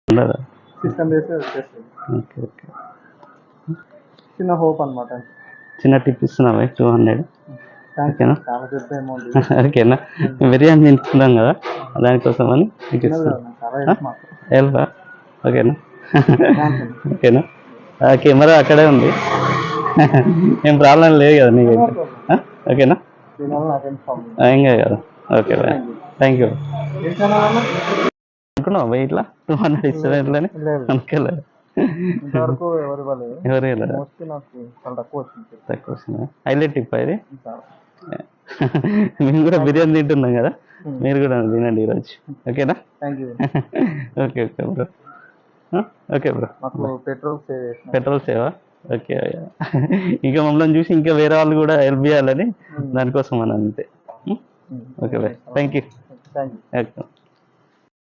ఉండదా? సిస్టమ్ చేస్తే వచ్చేస్తుంది. Okay okay. చిన్న హోప్ అనమాట. చిన్న టిప్ ఇస్తున్నావా 200? థ్యాంక్స్ ఓకేనా? అండి, చాలా పెద్ద అమౌంట్. ఓకేనా? బిర్యానీ తింటున్నాం కదా దానికోసమని మీకు ఇస్తున్నాను. చాలా హెల్ప్ మాకు. హెల్పా? ఓకేనా? థ్యాంక్స్ అండి. ఓకేనా? కెమెరా అక్కడే ఉంది. ఏం ప్రాబ్లం లేదు కదా నీకైతే? ఓకేనా? దీనివల్ల నాకేం ప్రాబ్లం ఏం కాదు కదా. Okay bye. Thank you. అనుకున్నావా బాయ్ ఇట్లా 200 ఇస్తాను ఇట్లని? లేదు, అనుకోలేదు. ఇంతవరకు ఎవరు ఇవ్వలేదు. ఎవరు ఇలా మోస్ట్లీ నాకు చాలా తక్కువ వచ్చింది. తక్కువ వస్తుందా? హైలైట్ టిప్ ఇది. ఇంకా మేము కూడా బిర్యానీ తింటున్నాం కదా, మీరు కూడా తినండి ఈరోజు. ఓకేనా? Thank you. Okay okay bro. Okay bro. మాకు పెట్రోల్ సేవ్ చేసిన. పెట్రోల్ సేవా? ఓకే. ఇంకా మమ్మల్ని చూసి ఇంకా వేరే వాళ్ళు కూడా హెల్ప్ చేయాలని దానికోసం అని అంతే. Okay bye. Thank you. Thank you. Okay.